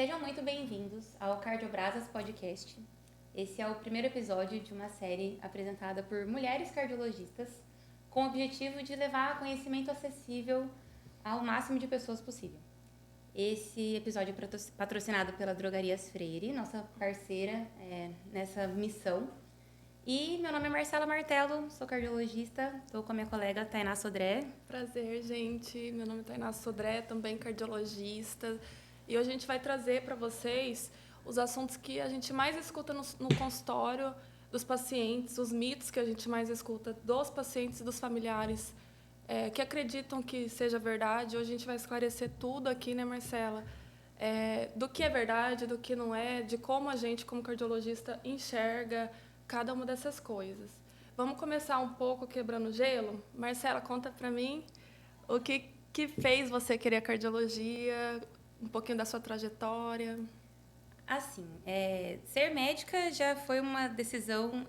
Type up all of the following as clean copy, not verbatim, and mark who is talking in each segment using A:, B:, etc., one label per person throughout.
A: Sejam muito bem-vindos ao Cardiobrasas Podcast. Esse é o primeiro episódio de uma série apresentada por mulheres cardiologistas com o objetivo de levar conhecimento acessível ao máximo de pessoas possível. Esse episódio é patrocinado pela Drogarias Freire, nossa parceira nessa missão. E meu nome é Marcela Martello, sou cardiologista, estou com a minha colega Tainá Sodré.
B: Prazer, gente. Meu nome é Tainá Sodré, também cardiologista. E hoje a gente vai trazer para vocês os assuntos que a gente mais escuta no consultório dos pacientes, os mitos que a gente mais escuta dos pacientes e dos familiares que acreditam que seja verdade. Hoje a gente vai esclarecer tudo aqui, né, Marcela? Do que é verdade, do que não é, de como a gente, como cardiologista, enxerga cada uma dessas coisas. Vamos começar um pouco quebrando gelo? Marcela, conta para mim o que fez você querer cardiologia, um pouquinho da sua trajetória.
A: Assim, ser médica já foi uma decisão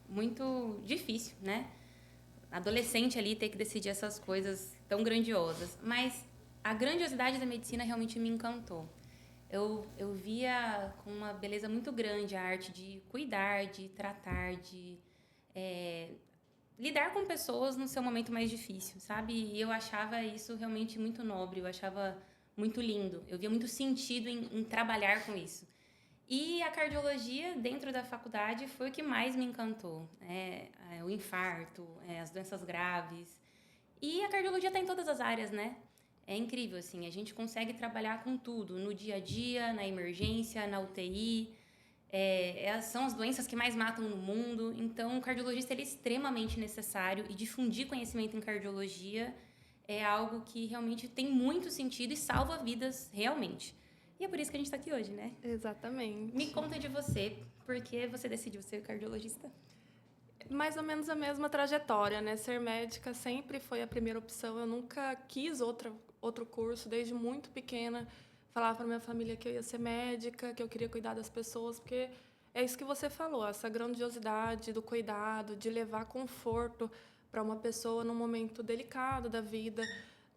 A: muito difícil, né? Adolescente ali ter que decidir essas coisas tão grandiosas. Mas a grandiosidade da medicina realmente me encantou. Eu via com uma beleza muito grande a arte de cuidar, de tratar, de lidar com pessoas no seu momento mais difícil, sabe? E eu achava isso realmente muito nobre, eu achava muito lindo. Eu via muito sentido em trabalhar com isso. E a cardiologia, dentro da faculdade, foi o que mais me encantou. O infarto, as doenças graves. E a cardiologia está em todas as áreas, né? É incrível, assim, a gente consegue trabalhar com tudo, no dia a dia, na emergência, na UTI. São as doenças que mais matam no mundo. Então, o cardiologista ele é extremamente necessário e difundir conhecimento em cardiologia é algo que realmente tem muito sentido e salva vidas realmente. E é por isso que a gente está aqui hoje, né?
B: Exatamente.
A: Me conta de você, por que você decidiu ser cardiologista?
B: Mais ou menos a mesma trajetória, né? Ser médica sempre foi a primeira opção. Eu nunca quis outro curso, desde muito pequena. Falava para minha família que eu ia ser médica, que eu queria cuidar das pessoas, porque é isso que você falou, essa grandiosidade do cuidado, de levar conforto para uma pessoa num momento delicado da vida,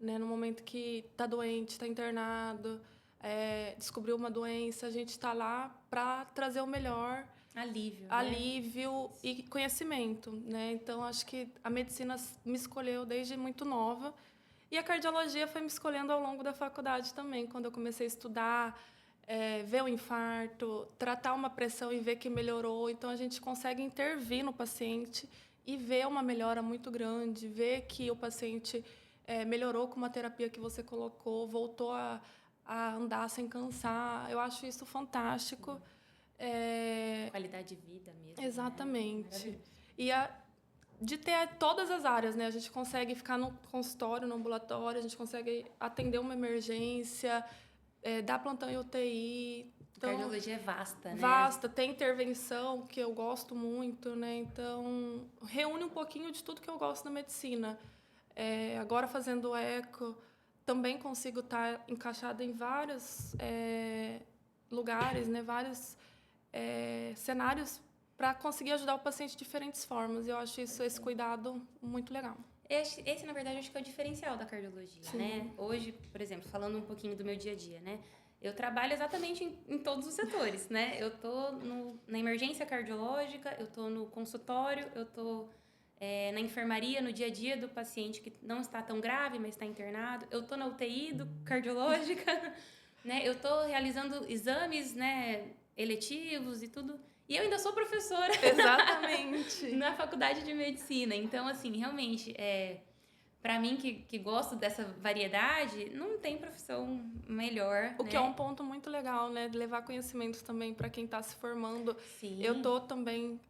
B: né? No momento que está doente, está internado, descobriu uma doença, a gente está lá para trazer o melhor. Alívio e conhecimento, né? Então, acho que a medicina me escolheu desde muito nova e a cardiologia foi me escolhendo ao longo da faculdade também, quando eu comecei a estudar, ver o infarto, tratar uma pressão e ver que melhorou. Então, a gente consegue intervir no paciente e ver uma melhora muito grande, ver que o paciente melhorou com uma terapia que você colocou, voltou a andar sem cansar. Eu acho isso fantástico.
A: Qualidade de vida mesmo.
B: Exatamente.
A: Né?
B: E de ter todas as áreas, né? A gente consegue ficar no consultório, no ambulatório, a gente consegue atender uma emergência, dar plantão em UTI.
A: Então, a cardiologia é vasta, né?
B: Vasta, tem intervenção, que eu gosto muito, né? Então, reúne um pouquinho de tudo que eu gosto na medicina. Agora, fazendo eco, também consigo estar encaixada em vários lugares, né? Vários cenários para conseguir ajudar o paciente de diferentes formas. Eu acho esse cuidado muito legal.
A: Esse, na verdade, acho que é o diferencial da cardiologia, Sim. né? Hoje, por exemplo, falando um pouquinho do meu dia a dia, né? Eu trabalho exatamente em todos os setores, né? Eu tô na emergência cardiológica, eu tô no consultório, eu tô na enfermaria, no dia a dia do paciente que não está tão grave, mas está internado. Eu tô na UTI cardiológica, né? Eu tô realizando exames, né, eletivos e tudo. E eu ainda sou professora.
B: Exatamente.
A: Na faculdade de medicina. Então, assim, realmente, para mim que gosto dessa variedade, não tem profissão melhor.
B: O que é um ponto muito legal, né? De levar conhecimento também para quem está se formando.
A: Sim.
B: Eu tô também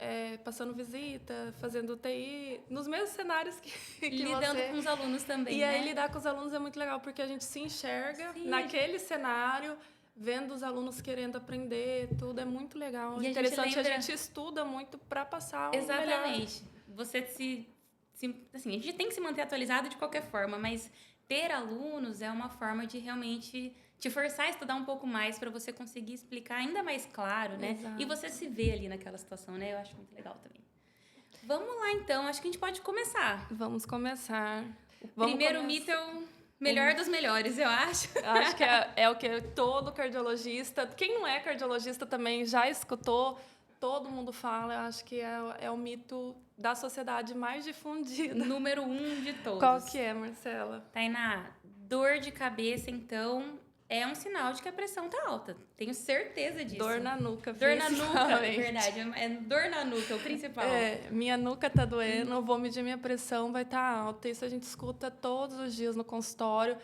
B: passando visita, fazendo UTI, nos mesmos cenários que
A: lidando com os alunos também,
B: E aí, lidar com os alunos é muito legal, porque a gente se enxerga naquele cenário, vendo os alunos querendo aprender, tudo é muito legal.
A: E
B: interessante, a gente estuda muito para passar o
A: Exatamente. Você assim, a gente tem que se manter atualizado de qualquer forma, mas ter alunos é uma forma de realmente te forçar a estudar um pouco mais para você conseguir explicar ainda mais claro, né?
B: Exato.
A: E você se vê ali naquela situação, né? Eu acho muito legal também. Vamos lá, então. Acho que a gente pode começar.
B: Vamos começar.
A: Primeiro mito Melhor dos melhores, eu acho.
B: Acho que é o que todo cardiologista, quem não é cardiologista também já escutou, todo mundo fala. Eu acho que é o mito da sociedade mais difundido.
A: Número 1 de todos.
B: Qual que é, Marcela?
A: Tainá, dor de cabeça, então, é um sinal de que a pressão tá alta. Tenho certeza disso.
B: Dor na nuca,
A: Dor na nuca,
B: principalmente.
A: verdade. É dor na nuca, é o principal.
B: Minha nuca tá doendo, eu vou medir minha pressão, vai estar alta. Isso a gente escuta todos os dias no consultório.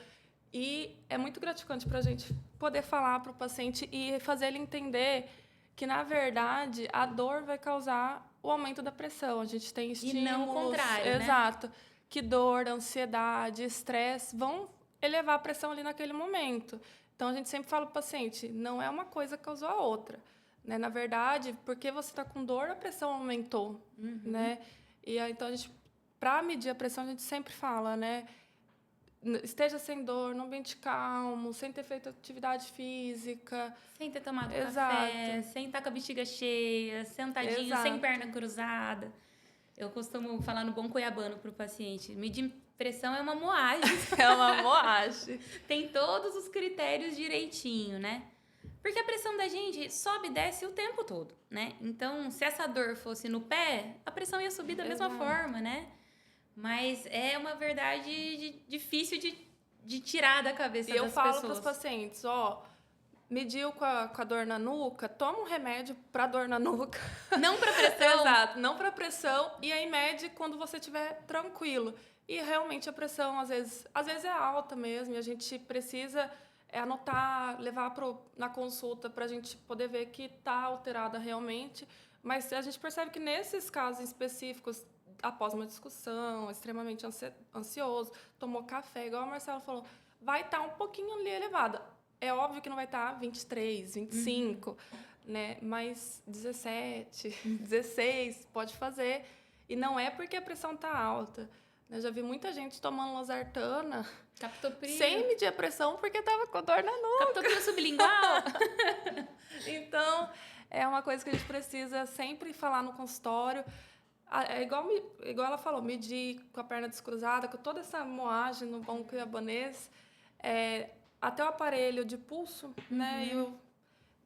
B: E é muito gratificante para a gente poder falar para o paciente e fazer ele entender que, na verdade, a dor vai causar o aumento da pressão. A gente tem estímulos...
A: E não o contrário, né?
B: Exato. Que dor, ansiedade, estresse vão elevar a pressão ali naquele momento. Então, a gente sempre fala para o paciente, não é uma coisa que causou a outra. Né? Na verdade, porque você está com dor, a pressão aumentou. Né? E aí, então, para medir a pressão, a gente sempre fala, né? Esteja sem dor, no ambiente calmo, sem ter feito atividade física.
A: Sem ter tomado
B: Exato.
A: café, sem estar com a bexiga cheia, sentadinho,
B: Exato.
A: sem perna cruzada. Eu costumo falar no bom cuiabano para o paciente. Medir pressão é uma moagem.
B: É uma moagem.
A: Tem todos os critérios direitinho, né? Porque a pressão da gente sobe e desce o tempo todo, né? Então, se essa dor fosse no pé, a pressão ia subir da mesma forma, né? Mas é uma verdade difícil de tirar da cabeça das pessoas.
B: E eu falo para os pacientes, mediu com a dor na nuca, toma um remédio para dor na nuca.
A: Não para pressão.
B: Exato, não para pressão. E aí mede quando você estiver tranquilo. E realmente a pressão, às vezes é alta mesmo, e a gente precisa anotar, levar na consulta para a gente poder ver que está alterada realmente. Mas a gente percebe que nesses casos específicos, após uma discussão, extremamente ansioso, tomou café, igual a Marcela falou, vai estar um pouquinho ali elevada. É óbvio que não vai estar 23, 25, né? Mas 17, 16 pode fazer. E não é porque a pressão está alta. Eu já vi muita gente tomando losartana
A: Captopril.
B: sem medir a pressão porque estava com dor na nuca.
A: Captopril sublingual.
B: Então, é uma coisa que a gente precisa sempre falar no consultório. É igual ela falou, medir com a perna descruzada, com toda essa moagem no bom cuiabanês. Até o aparelho de pulso, né, e o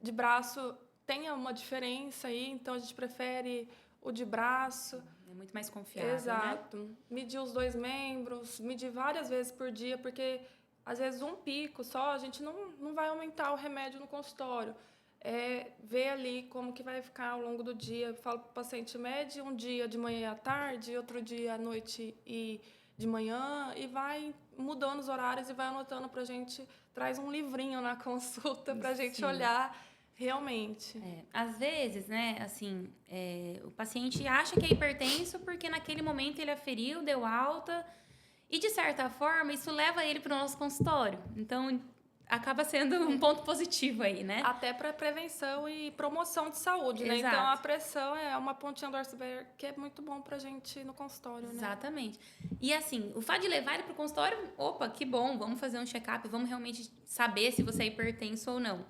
B: de braço tem uma diferença aí, então a gente prefere o de braço.
A: É muito mais confiável,
B: Exato.
A: né?
B: Medir os 2 membros, medir várias vezes por dia, porque às vezes um pico só, a gente não vai aumentar o remédio no consultório. Ver ali como que vai ficar ao longo do dia. Eu falo para o paciente, mede um dia de manhã e à tarde, outro dia à noite e de manhã, e vai mudando os horários e vai anotando para a gente, traz um livrinho na consulta para a gente olhar realmente.
A: Às vezes, né, assim, o paciente acha que é hipertenso porque naquele momento ele aferiu, deu alta, e de certa forma isso leva ele para o nosso consultório. Então, acaba sendo um ponto positivo aí, né?
B: Até para prevenção e promoção de saúde, né?
A: Exato.
B: Então, a pressão é uma pontinha do iceberg que é muito bom pra gente ir no consultório, né?
A: Exatamente. E assim, o fato de levar ele pro consultório, opa, que bom, vamos fazer um check-up, vamos realmente saber se você é hipertenso ou não.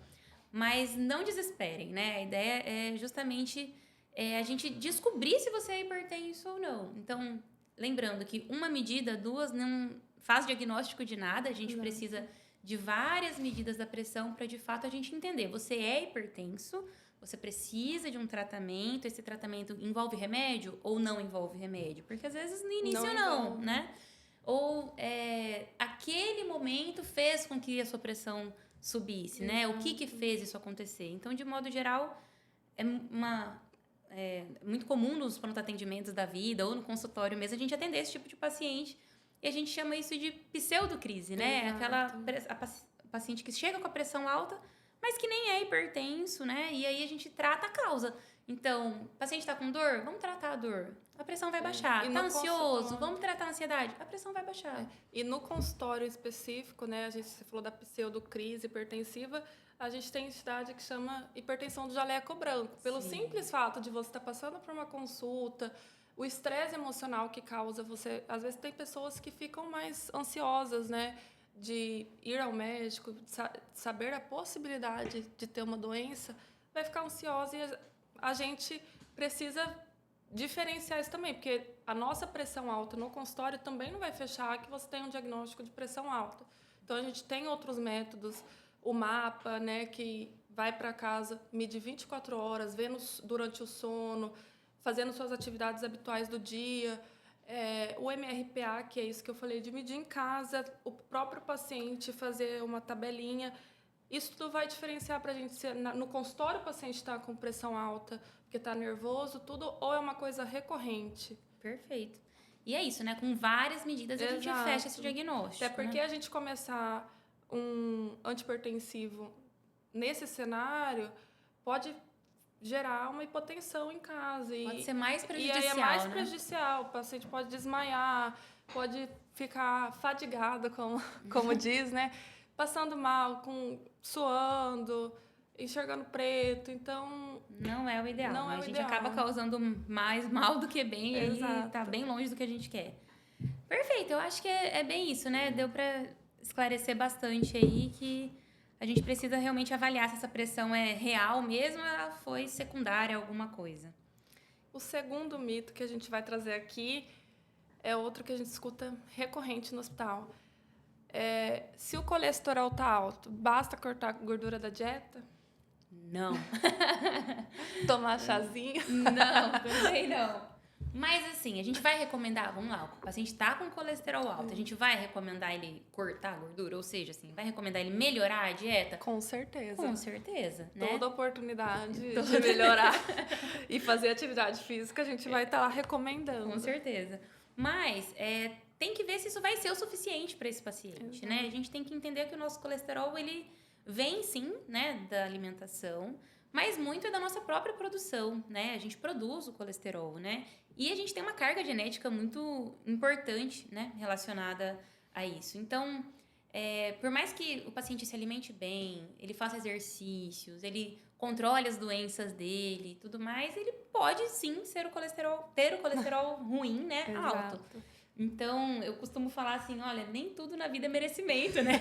A: Mas não desesperem, né? A ideia é justamente a gente descobrir se você é hipertenso ou não. Então, lembrando que uma medida, 2 não faz diagnóstico de nada, a gente precisa de várias medidas da pressão para, de fato, a gente entender. Você é hipertenso, você precisa de um tratamento, esse tratamento envolve remédio ou não envolve remédio? Porque, às vezes, no início não, né? Ou aquele momento fez com que a sua pressão subisse, né? O que fez isso acontecer? Então, de modo geral, é muito comum nos pronto-atendimentos da vida ou no consultório mesmo a gente atender esse tipo de paciente. E a gente chama isso de pseudocrise, né? Aquela paciente que chega com a pressão alta, mas que nem é hipertenso, né? E aí a gente trata a causa. Então, o paciente está com dor? Vamos tratar a dor. A pressão vai baixar. Está ansioso? Vamos tratar a ansiedade. A pressão vai baixar.
B: E no consultório específico, né? Você falou da pseudocrise hipertensiva, a gente tem entidade que chama hipertensão do jaleco branco. Pelo simples fato de você estar passando por uma consulta, o estresse emocional que causa você... Às vezes tem pessoas que ficam mais ansiosas, né? De ir ao médico, saber a possibilidade de ter uma doença, vai ficar ansiosa e a gente precisa diferenciar isso também, porque a nossa pressão alta no consultório também não vai fechar que você tem um diagnóstico de pressão alta. Então, a gente tem outros métodos, o mapa, né, que vai para casa, mide 24 horas, vendo durante o sono, fazendo suas atividades habituais do dia, o MRPA, que é isso que eu falei, de medir em casa, o próprio paciente fazer uma tabelinha. Isso tudo vai diferenciar para a gente se no consultório o paciente está com pressão alta, porque está nervoso, tudo, ou é uma coisa recorrente.
A: Perfeito. E é isso, né? Com várias medidas a gente fecha esse diagnóstico.
B: Até porque a gente começar um antihipertensivo nesse cenário pode gerar uma hipotensão em casa.
A: Pode ser mais prejudicial,
B: E aí é mais
A: né?
B: prejudicial. O paciente pode desmaiar, pode ficar fadigado, como diz, né? Passando mal, suando, enxergando preto. Então,
A: não é o ideal.
B: Não
A: né?
B: é o
A: a gente
B: ideal.
A: acaba causando mais mal do que bem e tá bem longe do que a gente quer. Perfeito, eu acho que é bem isso, né? Deu para esclarecer bastante aí que a gente precisa realmente avaliar se essa pressão é real mesmo ou ela foi secundária a alguma coisa.
B: O segundo mito que a gente vai trazer aqui é outro que a gente escuta recorrente no hospital. Se o colesterol tá alto, basta cortar a gordura da dieta?
A: Não.
B: Tomar chazinho?
A: Não, também não. Mas assim, a gente vai recomendar, vamos lá, o paciente tá com colesterol alto, a gente vai recomendar ele cortar a gordura, ou seja, assim, vai recomendar ele melhorar a dieta?
B: Com certeza.
A: Com certeza, né?
B: Toda oportunidade de melhorar e fazer atividade física, a gente vai estar lá recomendando.
A: Com certeza. Mas tem que ver se isso vai ser o suficiente para esse paciente, né? A gente tem que entender que o nosso colesterol, ele vem sim, né, da alimentação, mas muito é da nossa própria produção, né? A gente produz o colesterol, né? E a gente tem uma carga genética muito importante, né, relacionada a isso. Então, por mais que o paciente se alimente bem, ele faça exercícios, ele controle as doenças dele e tudo mais, ele pode sim ter o colesterol ruim, né, alto. Então, eu costumo falar assim, olha, nem tudo na vida é merecimento, né?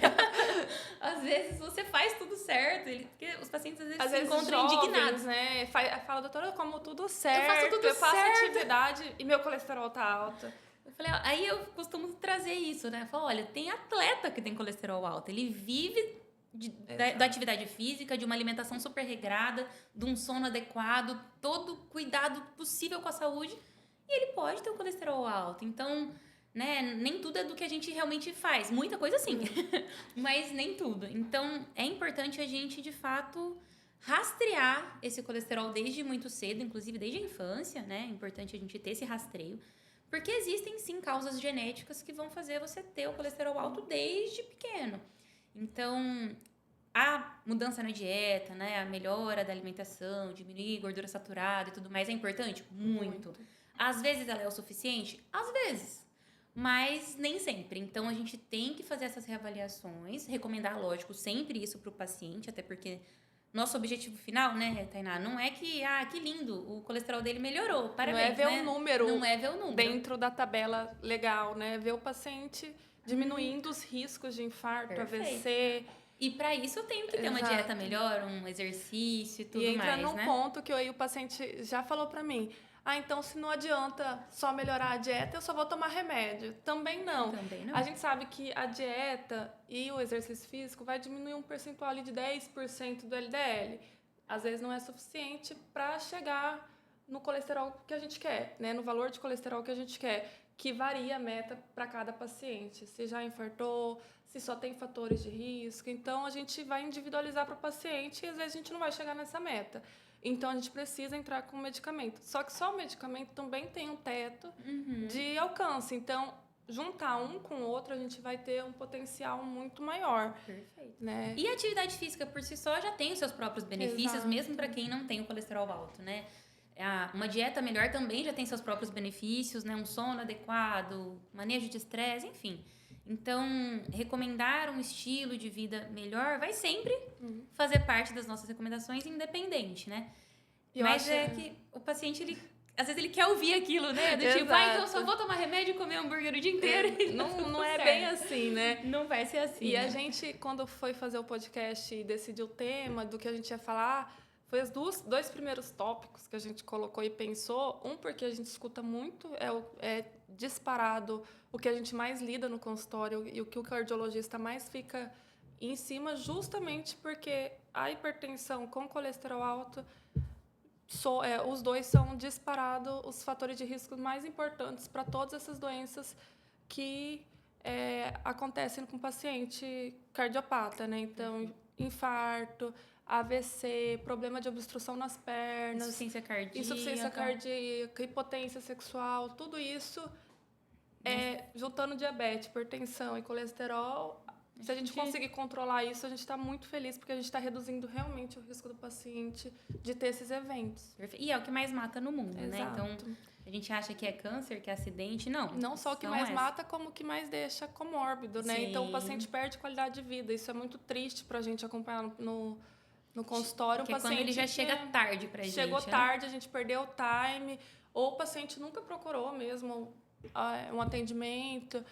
A: Às vezes você faz tudo certo, porque os pacientes às vezes se encontram
B: jovens,
A: indignados.
B: Né? Fala, doutora, eu como tudo certo,
A: eu faço
B: atividade e meu colesterol tá alto.
A: Eu falei, aí eu costumo trazer isso, né? Eu falo, olha, tem atleta que tem colesterol alto, ele vive da atividade física, de uma alimentação super regrada, de um sono adequado, todo cuidado possível com a saúde, e ele pode ter o colesterol alto. Então, né, nem tudo é do que a gente realmente faz. Muita coisa sim, mas nem tudo. Então, é importante a gente, de fato, rastrear esse colesterol desde muito cedo, inclusive desde a infância, né? É importante a gente ter esse rastreio. Porque existem, sim, causas genéticas que vão fazer você ter o colesterol alto desde pequeno. Então, a mudança na dieta, né? A melhora da alimentação, diminuir gordura saturada e tudo mais é importante? Muito. Às vezes ela é o suficiente? Às vezes. Mas nem sempre. Então, a gente tem que fazer essas reavaliações, recomendar, lógico, sempre isso para o paciente, até porque nosso objetivo final, né, Tainá, não é que lindo, o colesterol dele melhorou, parabéns,
B: não é ver
A: né?
B: o número.
A: Não é ver o número.
B: Dentro da tabela legal, né? Ver o paciente diminuindo os riscos de infarto, AVC.
A: E para isso eu tenho que ter uma dieta melhor, um exercício e tudo mais, né?
B: E entra num ponto que aí o paciente já falou para mim. Então se não adianta só melhorar a dieta, eu só vou tomar remédio. Também não. A gente sabe que a dieta e o exercício físico vai diminuir um percentual ali de 10% do LDL. Às vezes não é suficiente para chegar no colesterol que a gente quer, né? No valor de colesterol que a gente quer, que varia a meta para cada paciente. Se já infartou, se só tem fatores de risco. Então, a gente vai individualizar para o paciente e às vezes a gente não vai chegar nessa meta. Então, a gente precisa entrar com medicamento. Só que só o medicamento também tem um teto de alcance. Então, juntar um com o outro, a gente vai ter um potencial muito maior.
A: Perfeito.
B: Né?
A: E a atividade física por si só já tem os seus próprios benefícios, mesmo para quem não tem o colesterol alto, né? Uma dieta melhor também já tem seus próprios benefícios, né? Um sono adequado, manejo de estresse, enfim. Então, recomendar um estilo de vida melhor vai sempre fazer parte das nossas recomendações, independente, né? Mas que o paciente, às vezes ele quer ouvir aquilo, né? Do tipo, então eu só vou tomar remédio e comer hambúrguer o dia inteiro.
B: Não é bem assim, né?
A: Não vai ser assim.
B: E a gente, quando foi fazer o podcast e decidiu o tema do que a gente ia falar, Foi os dois primeiros tópicos que a gente colocou e pensou. Um, porque a gente escuta muito, é disparado o que a gente mais lida no consultório e o que o cardiologista mais fica em cima, justamente porque a hipertensão com colesterol alto, os dois são disparados os fatores de risco mais importantes para todas essas doenças que acontecem com o paciente cardiopata, né? Então, infarto, AVC, problema de obstrução nas pernas, insuficiência cardíaca, hipotensão sexual, tudo isso juntando diabetes, hipertensão e colesterol. Se a gente conseguir controlar isso, a gente está muito feliz, porque a gente está reduzindo realmente o risco do paciente de ter esses eventos.
A: E é o que mais mata no mundo,
B: Exato.
A: né? Então, a gente acha que é câncer, que é acidente, não.
B: Não só o que mais mata, como o que mais deixa comórbido, né?
A: Sim.
B: Então, o paciente perde qualidade de vida. Isso é muito triste para a gente acompanhar no consultório.
A: Porque quando ele já chega tarde pra gente.
B: Chegou tarde, a gente perdeu o time, ou o paciente nunca procurou mesmo um atendimento.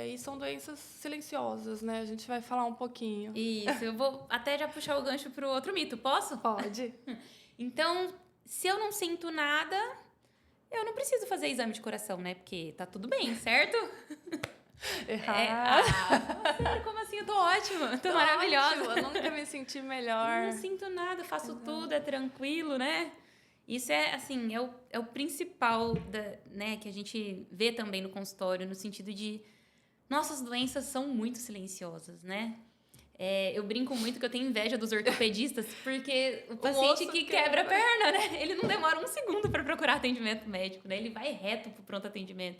B: E são doenças silenciosas, né? A gente vai falar um pouquinho.
A: Isso, eu vou até já puxar o gancho pro outro mito, posso?
B: Pode.
A: Então, se eu não sinto nada, eu não preciso fazer exame de coração, né? Porque tá tudo bem, certo? Sério, como assim? Eu tô ótima, tô maravilhosa.
B: Ótima. Eu nunca me senti melhor.
A: Não sinto nada, faço tudo, é tranquilo, né? Isso é, assim, é o principal né, que a gente vê também no consultório, no sentido de nossas doenças são muito silenciosas, né? Eu brinco muito que eu tenho inveja dos ortopedistas, porque o paciente que quebra a perna, né? Ele não demora um segundo para procurar atendimento médico, né? Ele vai reto pro pronto atendimento.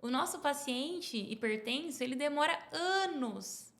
A: O nosso paciente hipertenso, ele demora anos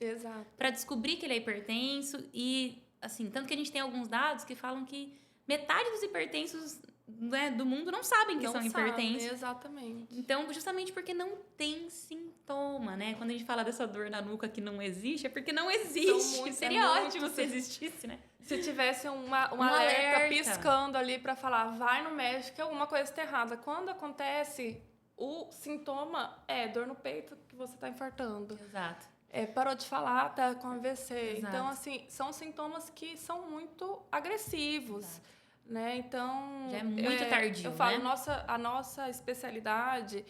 A: para descobrir que ele é hipertenso e, assim, tanto que a gente tem alguns dados que falam que metade dos hipertensos, né, do mundo não sabem que são hipertensos.
B: Exatamente.
A: Então, justamente porque não tem sintoma, né? Quando a gente fala dessa dor na nuca que não existe, é porque não existe. Seria ótimo se existisse, né?
B: Se tivesse um alerta piscando ali para falar, vai no médico, que alguma coisa está errada. Quando acontece, o sintoma é dor no peito que você está infartando.
A: Exato.
B: Parou de falar, tá com AVC.
A: Exato.
B: Então, assim, são sintomas que são muito agressivos. Exato. Né? Então,
A: já é muito tardio,
B: eu falo,
A: né?
B: a nossa especialidade,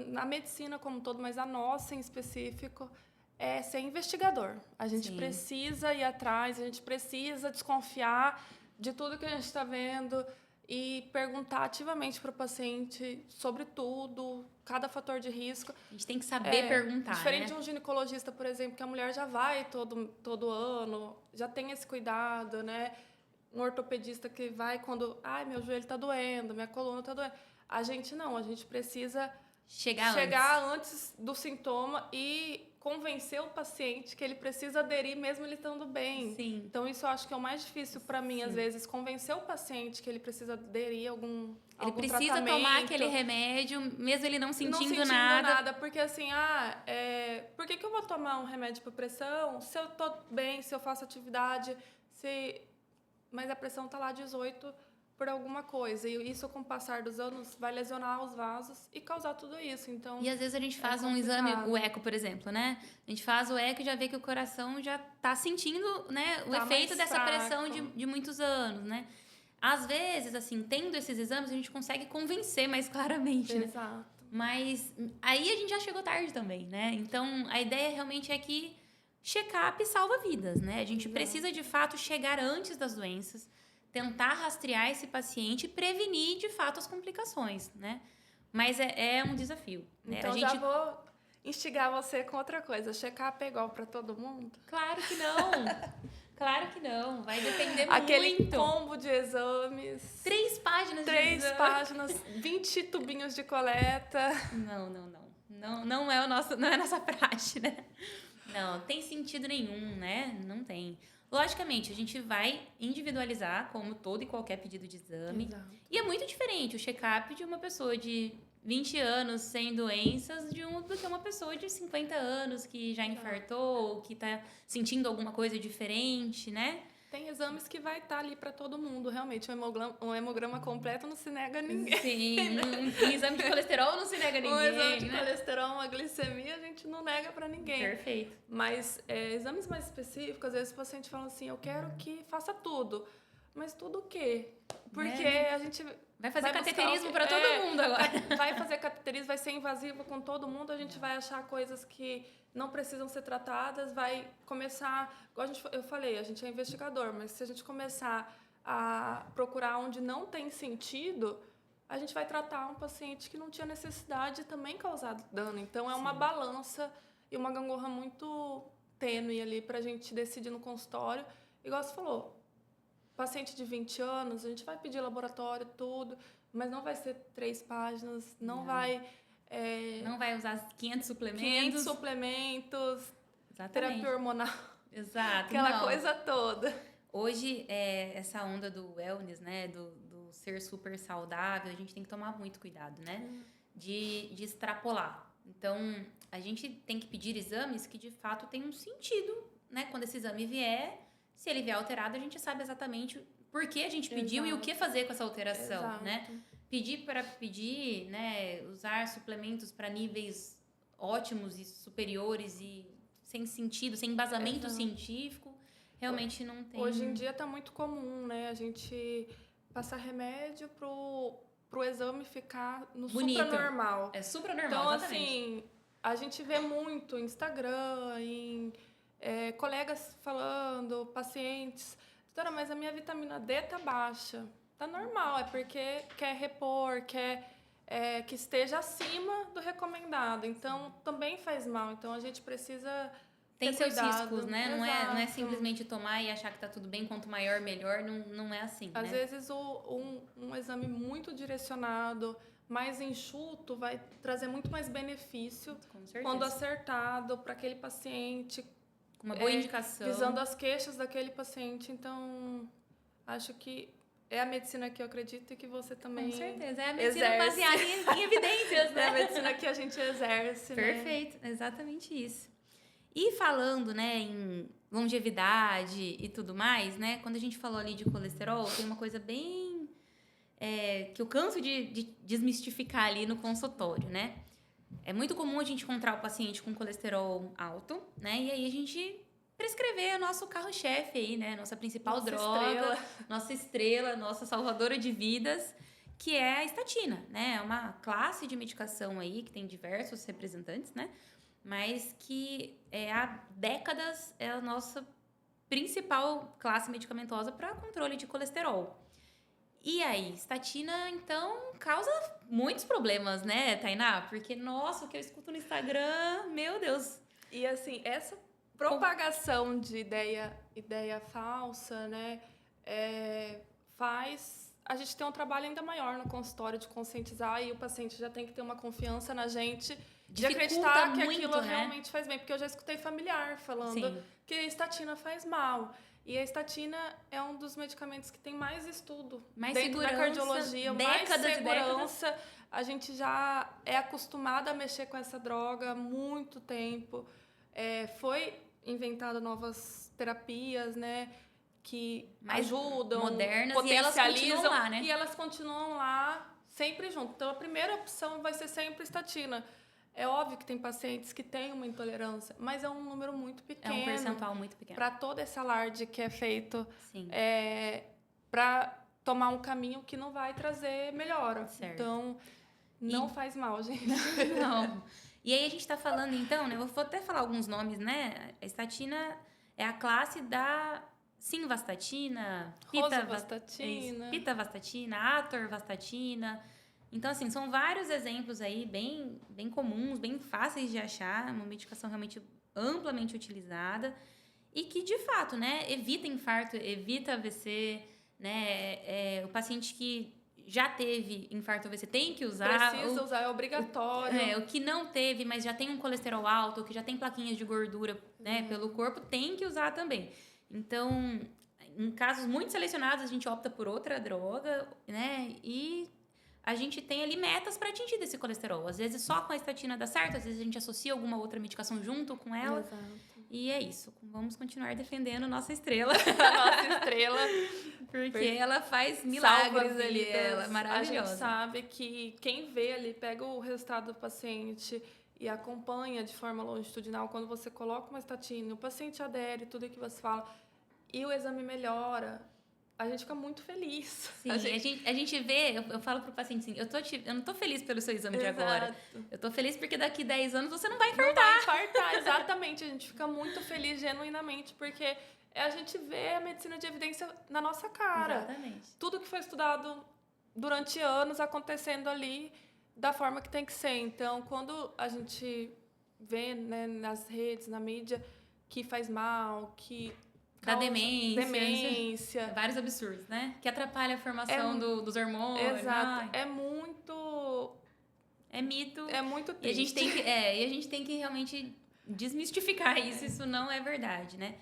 B: na medicina como um todo, mas a nossa em específico, é ser investigador. A gente precisa ir atrás, a gente precisa desconfiar de tudo que a gente está vendo e perguntar ativamente para o paciente sobre tudo, cada fator de risco.
A: A gente tem que saber perguntar,
B: diferente
A: de
B: um ginecologista, por exemplo, que a mulher já vai todo ano, já tem esse cuidado, né? Um ortopedista que vai quando, meu joelho está doendo, minha coluna está doendo. A gente não, a gente precisa chegar antes do sintoma e convencer o paciente que ele precisa aderir mesmo ele estando bem.
A: Sim.
B: Então, isso eu acho que é o mais difícil para mim, às vezes, convencer o paciente que ele precisa aderir a algum
A: precisa tomar aquele remédio, mesmo ele não sentindo nada.
B: Porque assim, por que eu vou tomar um remédio para pressão se eu tô bem, se eu faço atividade, mas a pressão tá lá 18 por alguma coisa. E isso, com o passar dos anos, vai lesionar os vasos e causar tudo isso. Então,
A: e às vezes a gente faz um exame, o eco, por exemplo, né? A gente faz o eco e já vê que o coração já tá sentindo, né, o efeito dessa pressão de muitos anos, né? Às vezes, assim, tendo esses exames, a gente consegue convencer mais claramente, né?
B: Exato.
A: Mas aí a gente já chegou tarde também, né? Então, a ideia realmente é que check-up salva vidas, né? A gente precisa, de fato, chegar antes das doenças, tentar rastrear esse paciente e prevenir, de fato, as complicações, né? Mas é um desafio, né?
B: Então, já vou instigar você com outra coisa. Check-up é igual para todo mundo?
A: Claro que não! Claro que não. Vai depender
B: Aquele
A: muito.
B: Aquele combo de exames.
A: 3 páginas de exame.
B: 3 páginas, 20 tubinhos de coleta.
A: Não é a nossa praxe, né? Não, tem sentido nenhum, né? Não tem. Logicamente, a gente vai individualizar, como todo e qualquer pedido de exame.
B: Exato.
A: E é muito diferente o check-up de uma pessoa de 20 anos sem doenças do que uma pessoa de 50 anos que já infartou, que está sentindo alguma coisa diferente, né?
B: Tem exames que vai estar ali para todo mundo, realmente. Um hemograma completo não se nega a ninguém.
A: Sim, um exame de colesterol não se nega a ninguém.
B: Um exame de colesterol, uma glicemia, a gente não nega para ninguém.
A: Perfeito.
B: Mas exames mais específicos, às vezes o paciente fala assim, eu quero que faça tudo. Mas tudo o quê? Porque a gente
A: vai fazer
B: vai
A: cateterismo para todo mundo agora.
B: Vai fazer cateterismo, vai ser invasivo com todo mundo, a gente vai achar coisas que não precisam ser tratadas, vai começar... Igual eu falei, a gente é investigador, mas se a gente começar a procurar onde não tem sentido, a gente vai tratar um paciente que não tinha necessidade de também causar dano. Então, é uma balança e uma gangorra muito tênue ali para a gente decidir no consultório. Igual você falou, paciente de 20 anos, a gente vai pedir laboratório, tudo, mas não vai ser 3 páginas, não vai...
A: Não vai usar 500 suplementos.
B: 500 suplementos, terapia hormonal.
A: Exato.
B: Aquela coisa toda.
A: Hoje, essa onda do wellness, né, do ser super saudável, a gente tem que tomar muito cuidado, né, de extrapolar. Então, a gente tem que pedir exames que, de fato, tenham um sentido, né, quando esse exame vier, se ele vier alterado, a gente sabe exatamente por que a gente pediu e o que fazer com essa alteração, né. Pedir, né, usar suplementos para níveis ótimos e superiores e sem sentido, sem embasamento científico, realmente não tem...
B: Hoje em dia está muito comum, né? A gente passar remédio pro exame ficar no supranormal.
A: É supranormal,
B: então,
A: exatamente.
B: Assim, a gente vê muito em Instagram, em colegas falando, pacientes, doutora, mas a minha vitamina D tá baixa. Tá normal, é porque quer repor, quer que esteja acima do recomendado. Então, também faz mal. Então, a gente precisa...
A: Tem seus riscos, né? Não é
B: Exato.
A: simplesmente tomar e achar que tá tudo bem, quanto maior, melhor, não é assim,
B: Às
A: né?
B: vezes um exame muito direcionado, mais enxuto, vai trazer muito mais benefício quando acertado para aquele paciente.
A: Com uma boa indicação.
B: Visando as queixas daquele paciente. Então, acho que é a medicina que eu acredito e que você também
A: Com certeza, é a medicina baseada em evidências, né?
B: É a medicina que a gente exerce,
A: Perfeito, né? Exatamente isso. E falando, né, em longevidade e tudo mais, né? Quando a gente falou ali de colesterol, tem uma coisa bem... que eu canso de desmistificar ali no consultório, né? É muito comum a gente encontrar o paciente com colesterol alto, né? E aí a gente prescrever o nosso carro-chefe aí, né? Nossa principal droga, nossa estrela, nossa salvadora de vidas, que é a estatina, né? É uma classe de medicação aí que tem diversos representantes, né? Mas que há décadas é a nossa principal classe medicamentosa para controle de colesterol. E aí, estatina, então, causa muitos problemas, né, Tainá? Porque, nossa, o que eu escuto no Instagram, meu Deus.
B: E, assim, essa propagação de ideia falsa, né, faz a gente ter um trabalho ainda maior no consultório de conscientizar, e o paciente já tem que ter uma confiança na gente de acreditar que aquilo realmente faz bem. Porque eu já escutei familiar falando que a estatina faz mal. E a estatina é um dos medicamentos que tem mais estudo dentro da cardiologia, mais segurança. A gente já é acostumado a mexer com essa droga há muito tempo. Foi inventado novas terapias, né, que mais ajudam,
A: modernas,
B: potencializam,
A: e elas continuam lá, né?
B: E elas continuam lá sempre junto. Então, a primeira opção vai ser sempre estatina. É óbvio que tem pacientes que têm uma intolerância, mas é um número muito pequeno.
A: É um percentual muito pequeno.
B: Para todo esse alarde que é feito para tomar um caminho que não vai trazer melhora.
A: Certo.
B: Então, não faz mal, gente.
A: Não. E aí a gente está falando, então, né? Eu vou até falar alguns nomes, né? A estatina é a classe da simvastatina, pitavastatina, atorvastatina. Então, assim, são vários exemplos aí bem, bem comuns, bem fáceis de achar, uma medicação realmente amplamente utilizada e que, de fato, né, evita infarto, evita AVC, né, o paciente que já teve infarto AVC tem que usar.
B: Precisa usar, é obrigatório.
A: O que não teve, mas já tem um colesterol alto, ou que já tem plaquinhas de gordura, né, pelo corpo, tem que usar também. Então, em casos muito selecionados, a gente opta por outra droga, né, e a gente tem ali metas para atingir desse colesterol. Às vezes só com a estatina dá certo, às vezes a gente associa alguma outra medicação junto com ela.
B: Exato.
A: E é isso. Vamos continuar defendendo nossa estrela.
B: A nossa estrela.
A: Porque ela faz milagres ali. Ela é maravilhosa.
B: A gente sabe que quem vê ali, pega o resultado do paciente e acompanha de forma longitudinal. Quando você coloca uma estatina, o paciente adere tudo que você fala e o exame melhora. a gente fica muito feliz.
A: Sim, a gente vê, eu falo pro paciente assim, eu não tô feliz pelo seu exame de agora. Eu tô feliz porque daqui 10 anos você não vai infartar.
B: Não vai infartar, exatamente. A gente fica muito feliz genuinamente, porque a gente vê a medicina de evidência na nossa cara.
A: Exatamente.
B: Tudo que foi estudado durante anos acontecendo ali da forma que tem que ser. Então, quando a gente vê, né, nas redes, na mídia, que faz mal, que
A: dá
B: demência.
A: Vários absurdos, né? Que atrapalha a formação dos hormônios.
B: Exato. É muito...
A: É mito.
B: É muito triste.
A: E a gente tem que realmente desmistificar isso. Isso não é verdade, né?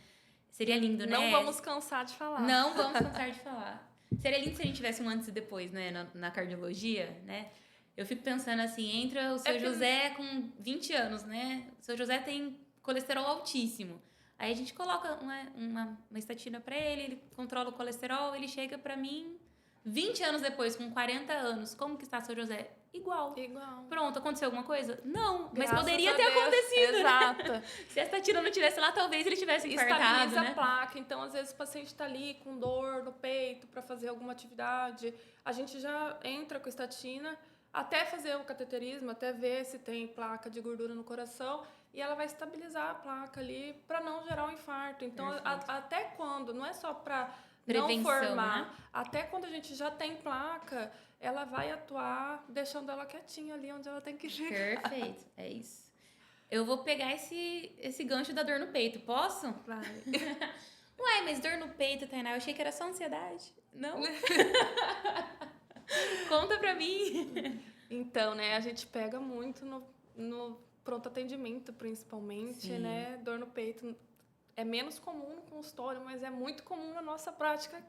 A: Seria lindo, né?
B: Não vamos cansar de falar.
A: Não vamos cansar de falar. Seria lindo se a gente tivesse um antes e depois, né? Na cardiologia, né? Eu fico pensando assim, entra o seu José com 20 anos, né? O seu José tem colesterol altíssimo. Aí a gente coloca uma estatina pra ele controla o colesterol, ele chega pra mim 20 anos depois, com 40 anos. Como que está seu José? Igual. Pronto, aconteceu alguma coisa? Não, mas poderia ter acontecido.
B: Exato.
A: Né? Se a estatina não tivesse lá, talvez ele tivesse infartado,
B: estabiliza,
A: né?
B: A placa. Então, às vezes, o paciente está ali com dor no peito para fazer alguma atividade. A gente já entra com estatina até fazer o cateterismo, até ver se tem placa de gordura no coração, e ela vai estabilizar a placa ali para não gerar um infarto. Então, até quando, não é só para não formar, né? Até quando a gente já tem placa, ela vai atuar deixando ela quietinha ali onde ela tem que chegar.
A: Perfeito, é isso. Eu vou pegar esse gancho da dor no peito, posso?
B: Vai.
A: Ué, mas dor no peito, Tainá, eu achei que era só ansiedade. Não? Conta pra mim.
B: Então, né, a gente pega muito no pronto atendimento, principalmente,
A: Sim.
B: né? Dor no peito é menos comum no consultório, mas é muito comum na nossa prática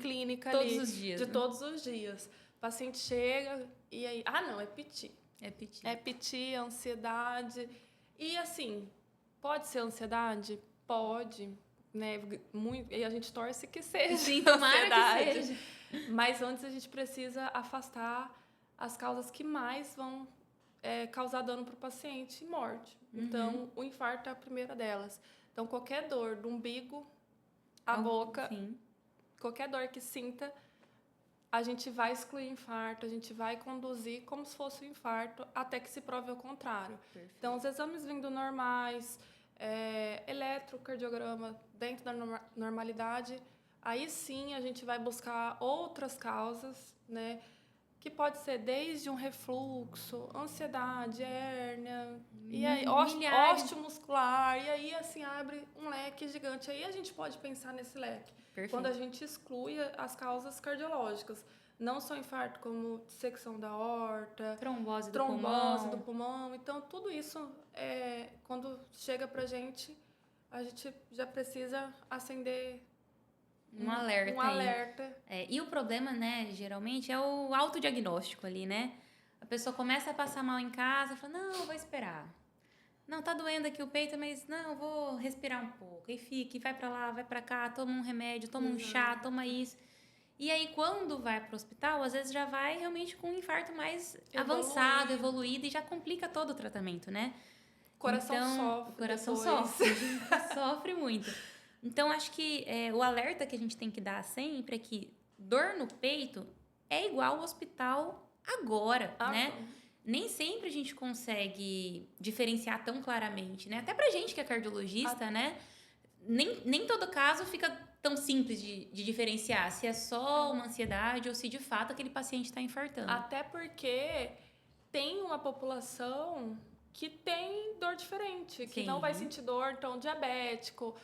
B: clínica
A: todos
B: ali.
A: Os dias,
B: de
A: né?
B: todos os dias. O paciente chega e aí... Ah, não, é piti.
A: É piti.
B: É piti, ansiedade. E, assim, pode ser ansiedade? Pode, né? E a gente torce que seja.
A: Sim, tomara que seja.
B: Mas antes a gente precisa afastar as causas que mais vão causar dano para o paciente e morte. Então, o infarto é a primeira delas. Então, qualquer dor do umbigo, a boca,
A: sim.
B: Qualquer dor que sinta, a gente vai excluir infarto, a gente vai conduzir como se fosse um infarto até que se prove o contrário.
A: Perfeito.
B: Então, os exames vindo normais, eletrocardiograma dentro da normalidade, aí sim a gente vai buscar outras causas, né? Que pode ser desde um refluxo, ansiedade, hérnia, e aí osteomuscular, e aí assim abre um leque gigante. Aí a gente pode pensar nesse leque.
A: Perfeito.
B: Quando a gente exclui as causas cardiológicas. Não só infarto, como dissecção da aorta,
A: trombose
B: do pulmão. Então, tudo isso, quando chega pra gente, a gente já precisa acender
A: um alerta.
B: Um alerta.
A: E o problema, né, geralmente, é o autodiagnóstico ali, né? A pessoa começa a passar mal em casa, fala, não, eu vou esperar. Não, tá doendo aqui o peito, mas não, eu vou respirar um pouco. E fica, e vai pra lá, vai pra cá, toma um remédio, toma um chá, toma isso. E aí, quando vai pro hospital, às vezes já vai realmente com um infarto mais avançado, evoluído, e já complica todo o tratamento, né?
B: O coração
A: sofre muito. Então, acho que o alerta que a gente tem que dar sempre é que dor no peito é igual ao hospital agora, né? Nem sempre a gente consegue diferenciar tão claramente, né? Até pra gente que é cardiologista, né? Nem todo caso fica tão simples de diferenciar se é só uma ansiedade ou se de fato aquele paciente está infartando.
B: Até porque tem uma população que tem dor diferente, que não vai sentir dor, então diabético,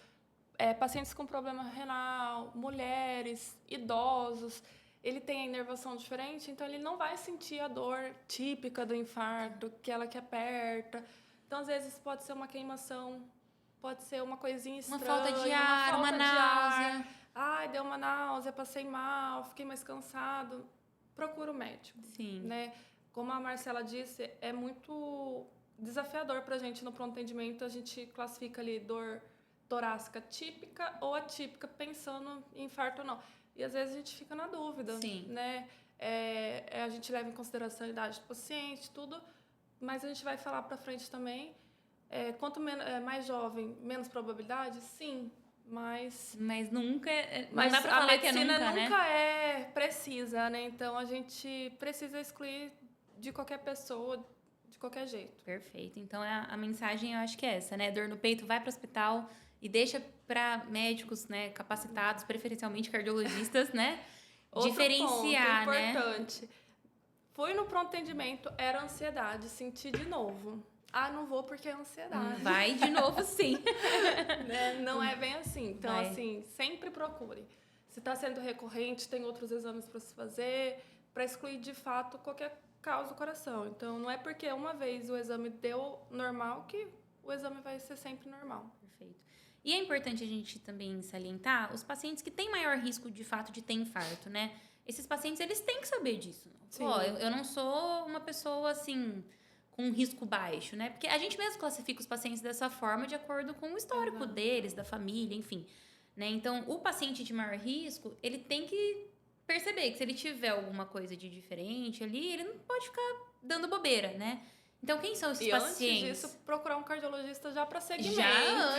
B: pacientes com problema renal, mulheres, idosos, ele tem a inervação diferente, então ele não vai sentir a dor típica do infarto, aquela que aperta. Então, às vezes, pode ser uma queimação, pode ser uma coisinha estranha.
A: Uma falta de ar, uma náusea.
B: Ai, deu uma náusea, passei mal, fiquei mais cansado. Procura o médico.
A: Sim.
B: Né? Como a Marcela disse, é muito desafiador pra gente no pronto atendimento. A gente classifica ali dor torácica típica ou atípica, pensando em infarto ou não. E às vezes a gente fica na dúvida.
A: Sim.
B: Né? A gente leva em consideração a idade do paciente, tudo, mas a gente vai falar pra frente também. Quanto mais jovem, menos probabilidade? Sim. mas
A: nunca não
B: mas
A: dá pra
B: a
A: falar que é
B: medicina
A: nunca, né?
B: nunca é precisa, né? Então a gente precisa excluir de qualquer pessoa, de qualquer jeito.
A: Perfeito. Então a mensagem eu acho que é essa, né? Dor no peito, vai para o hospital e deixa para médicos, né, capacitados, preferencialmente cardiologistas, né,
B: Outro ponto
A: diferenciar, né?
B: importante. Fui no pronto atendimento, era ansiedade, senti de novo. Ah, não vou porque é ansiedade.
A: Vai de novo, sim.
B: Né? Não é bem assim. Então,
A: Vai.
B: assim, sempre procure. Se está sendo recorrente, tem outros exames para se fazer, para excluir de fato qualquer causa do coração. Então, não é porque uma vez o exame deu normal que o exame vai ser sempre normal.
A: Perfeito. E é importante a gente também salientar os pacientes que têm maior risco, de fato, de ter infarto, né? Esses pacientes, eles têm que saber disso.
B: Sim.
A: Ó, eu não sou uma pessoa, assim, com um risco baixo, né? Porque a gente mesmo classifica os pacientes dessa forma de acordo com o histórico
B: Exato.
A: deles, da família, enfim. Né? Então, o paciente de maior risco, ele tem que perceber que se ele tiver alguma coisa de diferente ali, ele não pode ficar dando bobeira, né? Então, quem são esses
B: E
A: pacientes?
B: antes disso, procurar um cardiologista já para segmento.
A: Já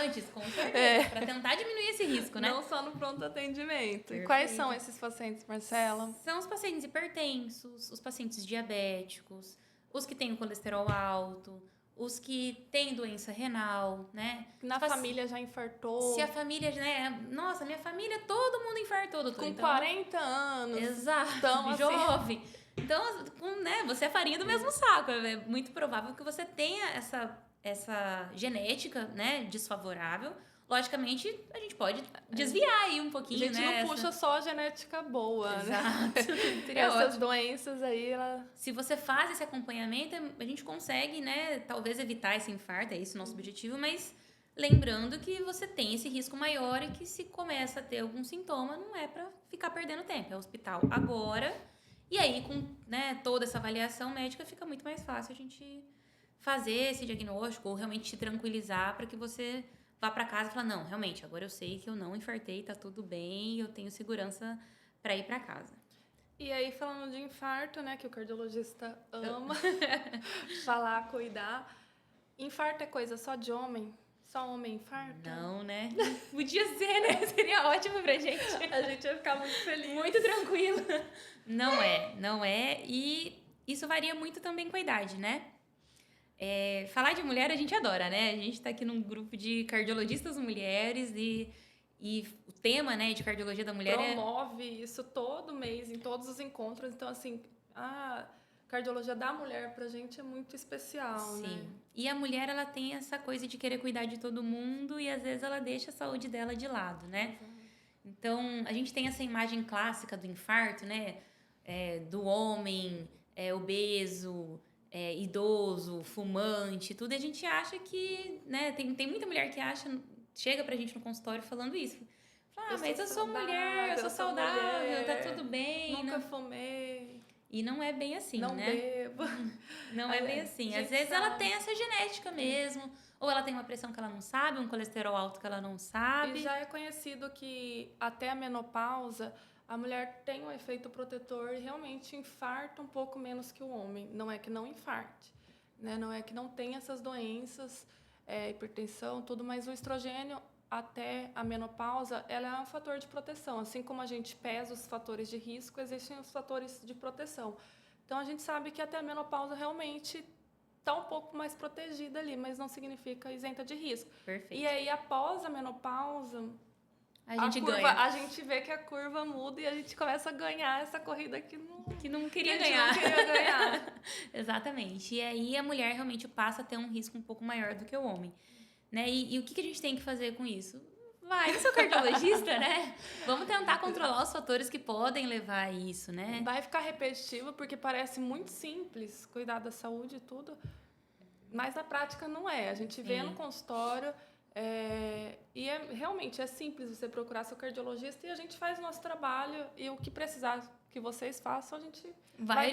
A: antes, com certeza. Para tentar diminuir esse risco, né?
B: Não só no pronto atendimento.
A: Perfeito.
B: E quais são esses pacientes, Marcela?
A: São os pacientes hipertensos, os pacientes diabéticos, os que têm o colesterol alto, os que têm doença renal, né?
B: Na família já infartou.
A: Se a família, né? Nossa, minha família, todo mundo infartou, doutor.
B: Com
A: então,
B: 40 anos.
A: Exato,
B: Então, assim,
A: jovem. Então, né, você é farinha do mesmo saco. É muito provável que você tenha essa genética, né, desfavorável. Logicamente, a gente pode desviar aí um pouquinho,
B: a gente
A: né?
B: não puxa só a genética boa,
A: Exato.
B: né?
A: Seria
B: Essas
A: ótimo.
B: doenças aí, ela...
A: Se você faz esse acompanhamento, a gente consegue, né, talvez evitar esse infarto, é esse o nosso objetivo, mas lembrando que você tem esse risco maior e que se começa a ter algum sintoma, não é para ficar perdendo tempo, é hospital agora. E aí, com, né, toda essa avaliação médica, fica muito mais fácil a gente fazer esse diagnóstico ou realmente te tranquilizar para que você vá para casa e fala, não, realmente, agora eu sei que eu não infartei, tá tudo bem, eu tenho segurança para ir para casa.
B: E aí, falando de infarto, né, que o cardiologista ama falar, cuidar. Infarto é coisa só de homem? Só homem infarta?
A: Não, né? Podia ser, né? Seria ótimo pra gente.
B: A gente ia ficar muito feliz.
A: Muito tranquilo. Não é. E isso varia muito também com a idade, né? Falar de mulher a gente adora, né? A gente tá aqui num grupo de cardiologistas mulheres e o tema, né, de cardiologia da mulher
B: promove isso todo mês, em todos os encontros. Então, assim, a cardiologia da mulher pra gente é muito especial,
A: Sim.
B: né?
A: E a mulher, ela tem essa coisa de querer cuidar de todo mundo e às vezes ela deixa a saúde dela de lado, né? Então, a gente tem essa imagem clássica do infarto, né? Do homem obeso, idoso, fumante, tudo. E a gente acha que, né? Tem muita mulher que chega pra gente no consultório falando isso. Fala, mas eu sou mulher, eu sou saudável, tá tudo bem.
B: Nunca fumei.
A: E não é bem assim,
B: não
A: né?
B: bebo.
A: Não é bem assim. Às vezes ela tem essa genética mesmo. Ou ela tem uma pressão que ela não sabe, um colesterol alto que ela não sabe.
B: E já é conhecido que até a menopausa, a mulher tem um efeito protetor e realmente infarta um pouco menos que o homem. Não é que não infarte, né? Não é que não tenha essas doenças, hipertensão, tudo, mas o estrogênio até a menopausa, ela é um fator de proteção. Assim como a gente pesa os fatores de risco, existem os fatores de proteção. Então, a gente sabe que até a menopausa realmente está um pouco mais protegida ali, mas não significa isenta de risco.
A: Perfeito.
B: E aí, após a menopausa,
A: a gente
B: vê que a curva muda e a gente começa a ganhar essa corrida que
A: não queria
B: ganhar. Não queria ganhar.
A: Exatamente. E aí, a mulher realmente passa a ter um risco um pouco maior do que o homem. Né? E o que a gente tem que fazer com isso? Vai no seu cardiologista, né? Vamos tentar controlar os fatores que podem levar a isso, né?
B: Vai ficar repetitivo porque parece muito simples cuidar da saúde e tudo, mas na prática não é. A gente vê no consultório e realmente é simples você procurar seu cardiologista e a gente faz o nosso trabalho e o que precisar que vocês façam, a gente vai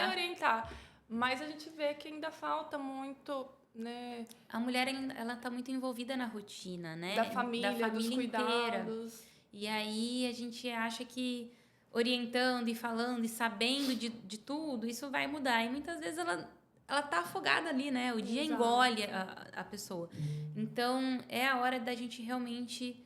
B: orientar. Mas a gente vê que ainda falta muito... Né?
A: A mulher, ela tá muito envolvida na rotina, né?
B: Da família dos
A: inteira.
B: Cuidados.
A: E aí a gente acha que orientando e falando e sabendo de tudo, isso vai mudar. E muitas vezes ela tá afogada ali, né? O dia engole a pessoa. Então, é a hora da gente realmente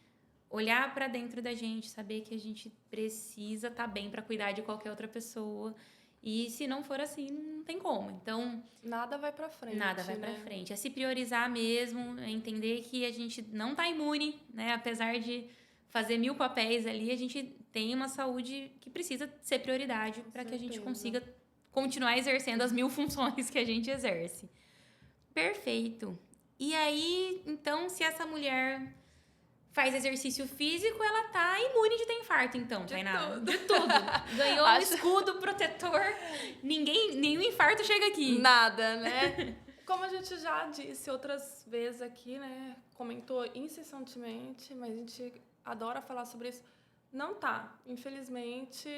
A: olhar para dentro da gente, saber que a gente precisa estar bem para cuidar de qualquer outra pessoa. E se não for assim, não tem como. Então,
B: nada vai pra frente.
A: nada vai pra frente. É se priorizar mesmo, é entender que a gente não tá imune, né? Apesar de fazer 1000 papéis ali, a gente tem uma saúde que precisa ser prioridade para que a gente consiga continuar exercendo as 1000 funções que a gente exerce. Perfeito. E aí, então, se essa mulher faz exercício físico, ela tá imune de ter infarto, então, Tainá. De tudo. Ganhou um escudo protetor, nenhum infarto chega aqui.
B: Nada, né? Como a gente já disse outras vezes aqui, né? Comentou incessantemente, mas a gente adora falar sobre isso. Não tá. Infelizmente,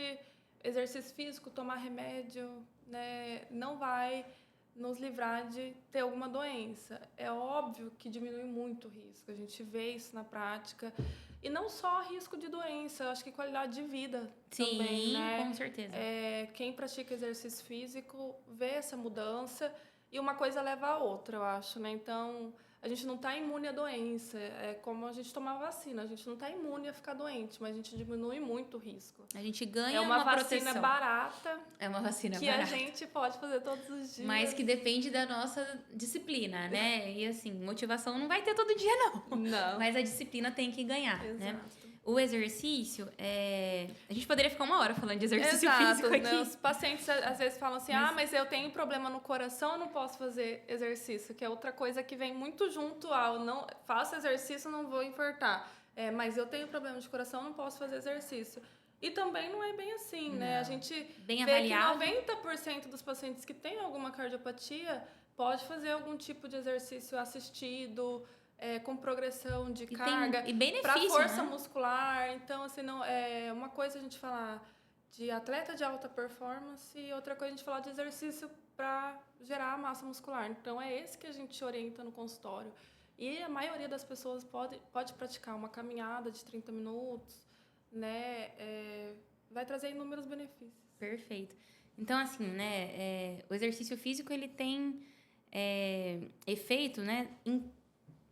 B: exercício físico, tomar remédio, né? Não vai nos livrar de ter alguma doença. É óbvio que diminui muito o risco. A gente vê isso na prática. E não só risco de doença, eu acho que qualidade de vida também, né?
A: Sim, com certeza.
B: Quem pratica exercício físico vê essa mudança e uma coisa leva a outra, eu acho, né? Então, a gente não está imune à doença. É como a gente tomar vacina. A gente não está imune a ficar doente, mas a gente diminui muito o risco.
A: A gente ganha
B: uma vacina
A: proteção.
B: barata.
A: É uma vacina
B: que
A: barata.
B: A gente pode fazer todos os dias.
A: Mas que depende da nossa disciplina, né? E assim, motivação não vai ter todo dia, não.
B: Não.
A: Mas a disciplina tem que ganhar,
B: Exato.
A: né? O exercício, a gente poderia ficar 1 hora falando de exercício físico aqui.
B: Né? Os pacientes às vezes falam assim, mas eu tenho problema no coração, eu não posso fazer exercício, que é outra coisa que vem muito junto ao não faço exercício, não vou infartar. Mas eu tenho problema de coração, não posso fazer exercício. E também não é bem assim,
A: não.
B: né? A gente
A: bem
B: vê
A: avaliado.
B: que 90% dos pacientes que têm alguma cardiopatia pode fazer algum tipo de exercício assistido, com progressão de carga para força muscular. Então, assim, não é uma coisa a gente falar de atleta de alta performance e outra coisa a gente falar de exercício para gerar massa muscular. Então, é esse que a gente orienta no consultório. E a maioria das pessoas pode praticar uma caminhada de 30 minutos, né? Vai trazer inúmeros benefícios.
A: Perfeito. Então, assim, né? O exercício físico, ele tem efeito, né? Em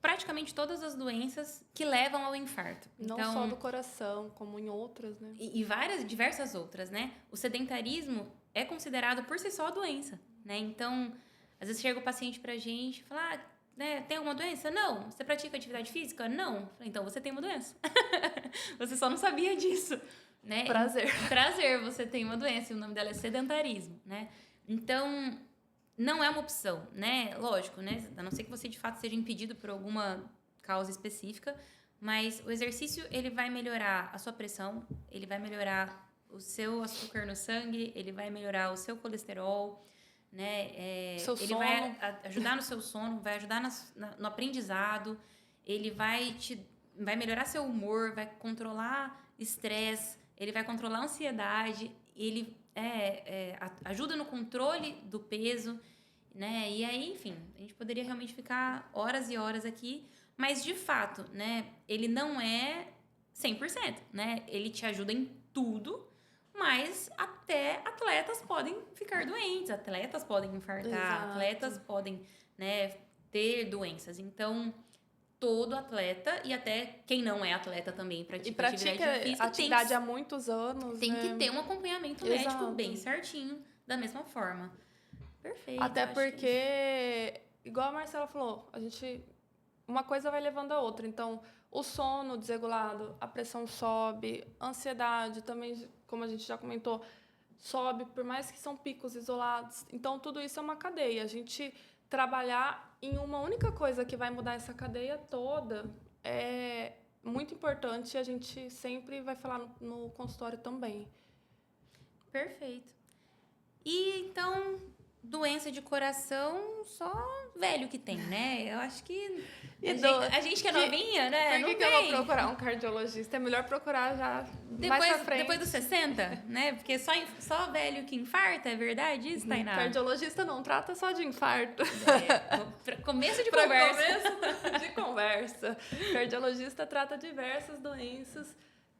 A: praticamente todas as doenças que levam ao infarto.
B: Não
A: então,
B: só do coração, como em outras, né?
A: E diversas outras, né? O sedentarismo é considerado por si só doença, né? Então, às vezes chega o paciente pra gente e fala, né, tem alguma doença? Não. Você pratica atividade física? Não. Então, você tem uma doença. Você só não sabia disso, né? Prazer, você tem uma doença e o nome dela é sedentarismo, né? Então, não é uma opção, né? Lógico, né? A não ser que você, de fato, seja impedido por alguma causa específica, mas o exercício, ele vai melhorar a sua pressão, ele vai melhorar o seu açúcar no sangue, ele vai melhorar o seu colesterol, né? Ele vai ajudar no seu sono, vai ajudar no aprendizado, ele vai melhorar seu humor, vai controlar estresse, ele vai controlar a ansiedade, ele ajuda no controle do peso, né? E aí, enfim, a gente poderia realmente ficar horas e horas aqui, mas de fato, né, ele não é 100%, né? Ele te ajuda em tudo, mas até atletas podem ficar doentes, atletas podem infartar,
B: Exato.
A: Atletas podem, né, ter doenças. Então, todo atleta, e até quem não é atleta também pratica atividade física,
B: atividade há muitos anos,
A: tem
B: né?
A: que ter um acompanhamento médico bem certinho, da mesma forma. Perfeito.
B: Até porque, igual a Marcela falou, uma coisa vai levando a outra. Então, o sono desregulado, a pressão sobe, a ansiedade também, como a gente já comentou, sobe, por mais que são picos isolados. Então, tudo isso é uma cadeia. A gente trabalhar em uma única coisa que vai mudar essa cadeia toda é muito importante e a gente sempre vai falar no consultório também.
A: Perfeito. E, então, doença de coração, só velho que tem, né? Eu acho que a gente que é novinha, né?
B: Por que eu vou procurar um cardiologista? É melhor procurar já mais pra frente.
A: Depois dos 60, né? Porque só velho que infarta, é verdade isso, Tainá?
B: Cardiologista não trata só de infarto.
A: Começo de conversa.
B: Começo de conversa. Cardiologista trata diversas doenças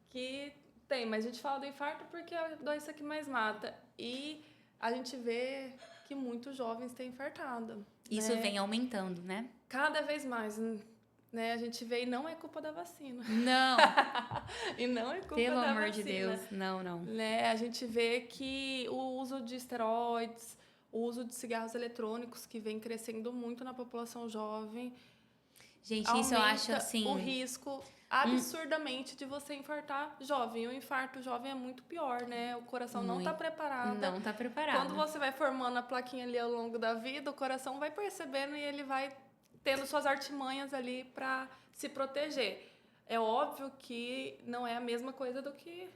B: que tem, mas a gente fala do infarto porque é a doença que mais mata. E a gente vê que muitos jovens têm infartado.
A: Isso vem aumentando, né?
B: Cada vez mais. né? A gente vê e não é culpa da vacina.
A: Não,
B: E não é culpa
A: pelo
B: da
A: amor de
B: vacina.
A: Deus, não.
B: Né? A gente vê que o uso de esteroides, o uso de cigarros eletrônicos, que vem crescendo muito na população jovem,
A: Gente, isso
B: aumenta
A: eu acho assim.
B: o risco absurdamente de você infartar jovem. O infarto jovem é muito pior, né? O coração não está preparado.
A: Não tá preparado.
B: Quando você vai formando a plaquinha ali ao longo da vida, o coração vai percebendo e ele vai tendo suas artimanhas ali para se proteger. É óbvio que não é a mesma coisa do que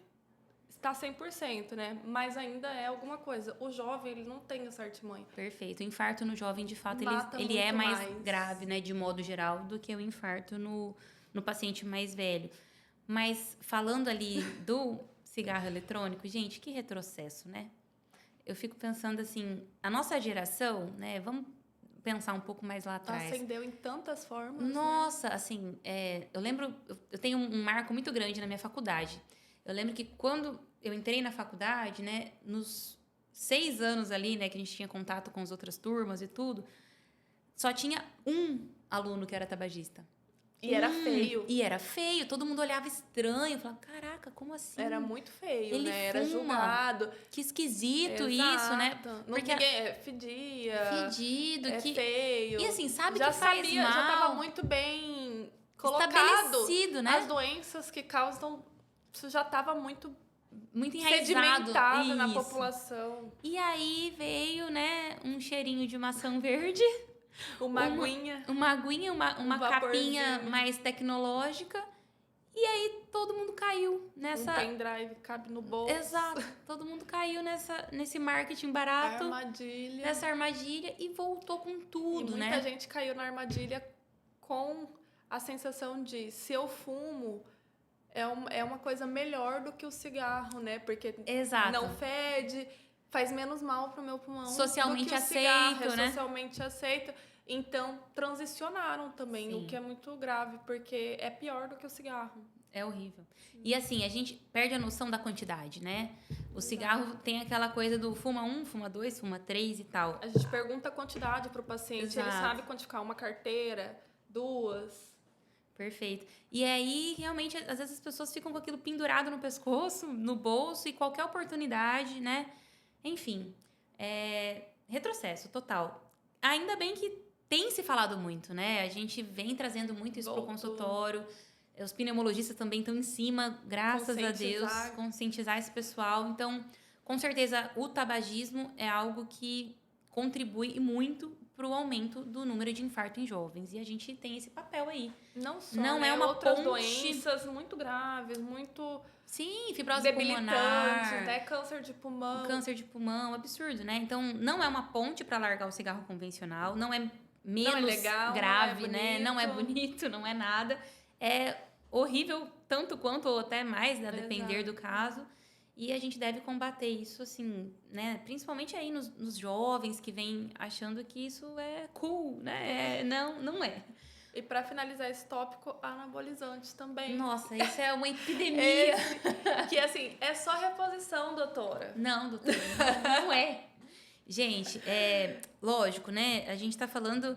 B: está 100%, né? Mas ainda é alguma coisa. O jovem, ele não tem essa artimanha.
A: Perfeito. O infarto no jovem, de fato,
B: Mata
A: ele é
B: muito
A: mais grave, né, de modo geral, do que o infarto no paciente mais velho. Mas falando ali do cigarro eletrônico, gente, que retrocesso, né? Eu fico pensando assim, a nossa geração, né, vamos pensar um pouco mais lá atrás.
B: Acendeu em tantas formas,
A: Nossa, assim, eu lembro, eu tenho um marco muito grande na minha faculdade. Eu lembro que quando eu entrei na faculdade, né, nos 6 anos ali, né, que a gente tinha contato com as outras turmas e tudo, só tinha um aluno que era tabagista.
B: E era feio.
A: E era feio, todo mundo olhava estranho, falava, caraca, como assim?
B: Era muito feio,
A: Ele
B: né? Era
A: fuma.
B: julgado.
A: Que esquisito
B: Exato.
A: isso, né?
B: Não,
A: Porque
B: fedia.
A: fedido,
B: É
A: que...
B: feio.
A: E assim, sabe
B: já
A: que faz
B: sabia,
A: mal.
B: já estava muito bem colocado.
A: Estabelecido, né?
B: As doenças que causam... Isso já estava muito
A: enraizado.
B: sedimentado na
A: Isso.
B: população.
A: E aí veio, né, um cheirinho de maçã verde.
B: Uma aguinha.
A: Uma aguinha, uma capinha
B: vaporzinho.
A: mais tecnológica. E aí todo mundo caiu nessa...
B: Um pendrive cabe no bolso.
A: Exato. Todo mundo caiu nesse marketing barato.
B: Armadilha.
A: Nessa armadilha e voltou com tudo,
B: e
A: né?
B: muita gente caiu na armadilha com a sensação de se eu fumo, é uma coisa melhor do que o cigarro, né? Porque
A: Exato.
B: não fede, faz menos mal pro meu pulmão.
A: Socialmente
B: do que o
A: aceito,
B: cigarro,
A: né?
B: Socialmente aceito. Então, transicionaram também,
A: Sim.
B: o que é muito grave, porque é pior do que o cigarro.
A: É horrível. E assim, a gente perde a noção da quantidade, né? O cigarro tem aquela coisa do fuma 1, fuma 2, fuma 3 e tal.
B: A gente pergunta a quantidade pro paciente,
A: Exato.
B: ele sabe quantificar uma carteira, 2.
A: Perfeito. E aí, realmente, às vezes as pessoas ficam com aquilo pendurado no pescoço, no bolso, e qualquer oportunidade, né? Enfim, retrocesso total. Ainda bem que tem se falado muito, né? A gente vem trazendo muito isso pro consultório. Os pneumologistas também estão em cima, graças a Deus, conscientizar esse pessoal. Então, com certeza, o tabagismo é algo que contribui muito para o aumento do número de infarto em jovens. E a gente tem esse papel aí.
B: Não só,
A: não
B: né?
A: é uma
B: outras
A: ponte...
B: doenças muito graves, muito...
A: Sim, fibrose
B: debilitantes,
A: pulmonar,
B: né? Câncer de pulmão.
A: Câncer de pulmão, absurdo, né? Então, não é uma ponte para largar o cigarro convencional, não é menos
B: legal,
A: grave, né? Não é bonito, não é nada. É horrível tanto quanto ou até mais, a depender do caso. E a gente deve combater isso, assim, né? Principalmente aí nos jovens que vêm achando que isso é cool, né? Não é.
B: E para finalizar esse tópico, anabolizantes também.
A: Nossa, isso é uma epidemia.
B: Que, assim, é só reposição, doutora.
A: Não, doutora, não é. Gente, lógico, né? A gente tá falando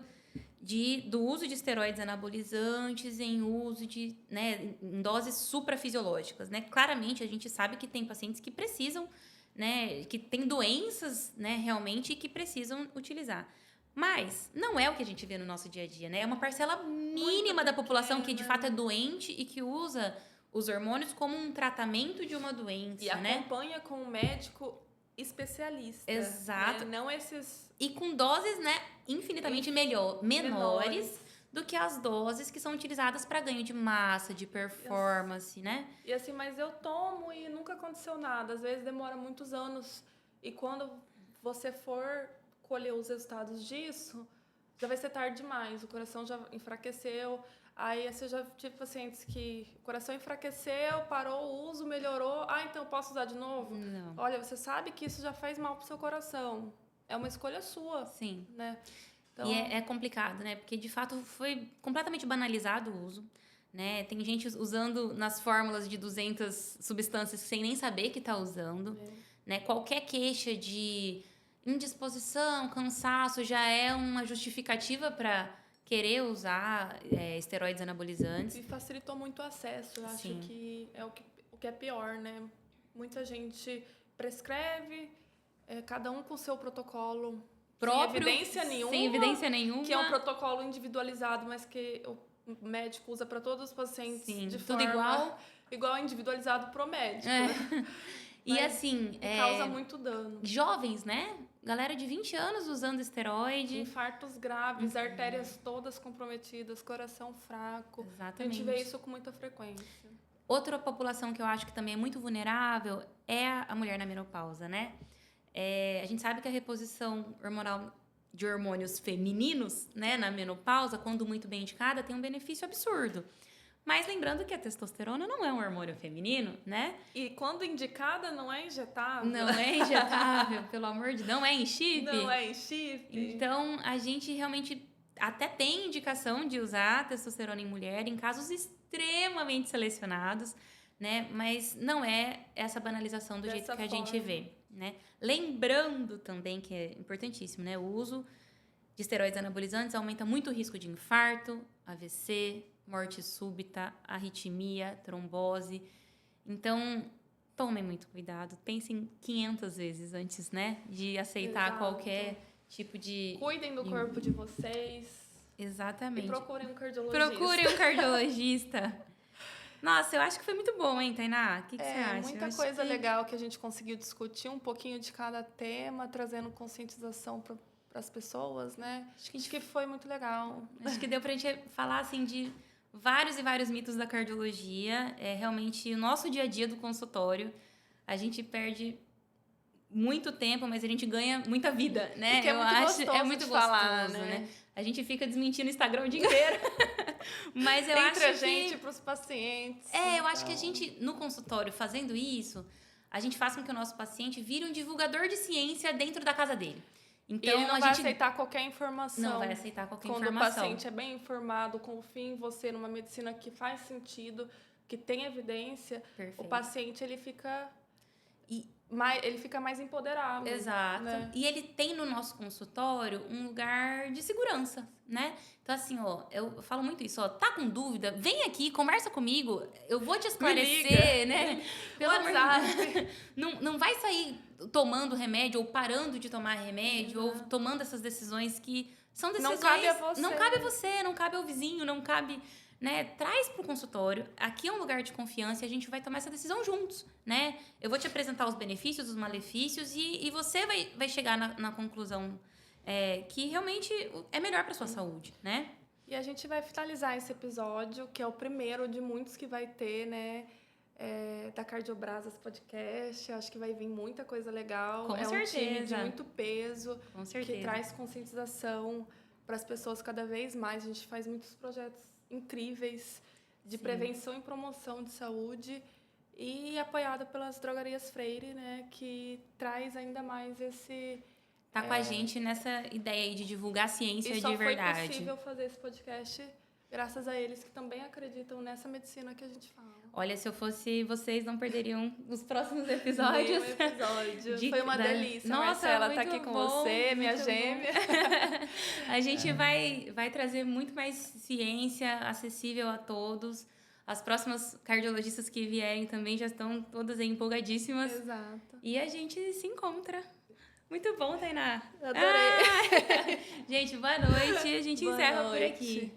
A: do uso de esteroides anabolizantes em uso em doses suprafisiológicas, né? Claramente, a gente sabe que tem pacientes que precisam, né? Que tem doenças, né? Realmente, e que precisam utilizar. Mas não é o que a gente vê no nosso dia a dia, né? É uma parcela mínima da população que, de fato, é doente e que usa os hormônios como um tratamento de uma doença,
B: e
A: né?
B: acompanha com um médico especialista.
A: Exato.
B: Né? Não esses...
A: E com doses, né, infinitamente menores do que as doses que são utilizadas para ganho de massa, de performance, né?
B: E assim, mas eu tomo e nunca aconteceu nada. Às vezes demora muitos anos. E quando você for colher os resultados disso, já vai ser tarde demais. O coração já enfraqueceu. Aí você já tive pacientes que o coração enfraqueceu, parou o uso, melhorou. Então eu posso usar de novo?
A: Não.
B: Olha, você sabe que isso já faz mal pro seu coração. É uma escolha sua.
A: Sim.
B: Né? Então...
A: E é complicado, né? Porque, de fato, foi completamente banalizado o uso. Né? Tem gente usando nas fórmulas de 200 substâncias sem nem saber que está usando. Né? Qualquer queixa de indisposição, cansaço, já é uma justificativa para querer usar esteroides anabolizantes.
B: E facilitou muito o acesso. Eu acho
A: Sim.
B: que é o que é pior, né? Muita gente prescreve, cada um com o seu protocolo
A: Próprio,
B: sem evidência nenhuma, que é um
A: nenhuma.
B: protocolo individualizado, mas que o médico usa para todos os pacientes
A: Sim,
B: de
A: tudo
B: forma igual individualizado pro médico.
A: E
B: Mas
A: assim,
B: causa muito dano.
A: jovens, né? Galera de 20 anos usando esteroide.
B: Infartos graves, artérias todas comprometidas, coração fraco.
A: Exatamente.
B: A gente vê isso com muita frequência.
A: Outra população que eu acho que também é muito vulnerável é a mulher na menopausa, né? A gente sabe que a reposição hormonal de hormônios femininos, né, na menopausa, quando muito bem indicada, tem um benefício absurdo. Mas lembrando que a testosterona não é um hormônio feminino, né?
B: E quando indicada, não é injetável.
A: Não é injetável, pelo amor de Deus, não é em chip.
B: Não é em chip.
A: Então, a gente realmente até tem indicação de usar testosterona em mulher em casos extremamente selecionados, né? Mas não é essa banalização do jeito que a gente vê, né? Lembrando também que é importantíssimo, né? O uso de esteroides anabolizantes aumenta muito o risco de infarto, AVC, morte súbita, arritmia, trombose. Então, tomem muito cuidado. Pensem 500 vezes antes, né? De aceitar qualquer tipo de...
B: Cuidem do corpo de vocês.
A: Exatamente.
B: E procurem um cardiologista.
A: Procurem um cardiologista. Nossa, eu acho que foi muito bom, hein, Tainá? O que você acha?
B: Muita coisa legal que a gente conseguiu discutir, um pouquinho de cada tema, trazendo conscientização para as pessoas, né? Acho que foi muito legal.
A: Acho que deu pra gente falar, assim, de vários e vários mitos da cardiologia. É realmente o nosso dia a dia do consultório. A gente perde muito tempo, mas a gente ganha muita vida, né?
B: E que é muito gostoso falar, né?
A: A gente fica desmentindo o Instagram o dia inteiro. Mas eu
B: Entre
A: acho
B: a gente,
A: que...
B: para os pacientes.
A: eu acho que a gente, no consultório, fazendo isso, a gente faz com que o nosso paciente vire um divulgador de ciência dentro da casa dele. Então,
B: e ele não vai aceitar qualquer informação.
A: Não vai aceitar qualquer
B: informação.
A: Quando
B: o paciente é bem informado, confia em você numa medicina que faz sentido, que tem evidência,
A: Perfeito.
B: o paciente ele fica mais empoderado.
A: Exato.
B: Né?
A: E ele tem no nosso consultório um lugar de segurança, né? Então, assim, eu falo muito isso, tá com dúvida? Vem aqui, conversa comigo, eu vou te esclarecer, né? Pelo
B: WhatsApp.
A: Não vai sair tomando remédio ou parando de tomar remédio ou tomando essas decisões que são decisões...
B: Não cabe a você.
A: Não cabe a você, não cabe ao vizinho, não cabe... Né? Traz para o consultório. Aqui é um lugar de confiança e a gente vai tomar essa decisão juntos, né? Eu vou te apresentar os benefícios, os malefícios e você vai chegar na conclusão que realmente é melhor para sua saúde, né?
B: E a gente vai finalizar esse episódio, que é o primeiro de muitos que vai ter, né? Da Cardiobrasas Podcast. Acho que vai vir muita coisa legal.
A: Com certeza.
B: Um time de muito peso.
A: Com certeza.
B: Que traz conscientização para as pessoas cada vez mais. A gente faz muitos projetos incríveis de prevenção e promoção de saúde e apoiada pelas drogarias Freire, né, que traz ainda mais esse...
A: Tá com a gente nessa ideia aí de divulgar a ciência de verdade.
B: E só foi possível fazer esse podcast graças a eles que também acreditam nessa medicina que a gente fala.
A: Olha, se eu fosse vocês, não perderiam os próximos episódios.
B: Foi uma delícia.
A: Nossa,
B: Marcela tá aqui com você, minha gêmea.
A: A gente vai trazer muito mais ciência acessível a todos. As próximas cardiologistas que vierem também já estão todas aí empolgadíssimas.
B: Exato.
A: E a gente se encontra. Muito bom, Tainá.
B: Adorei.
A: Gente, boa noite. A gente encerra por aqui.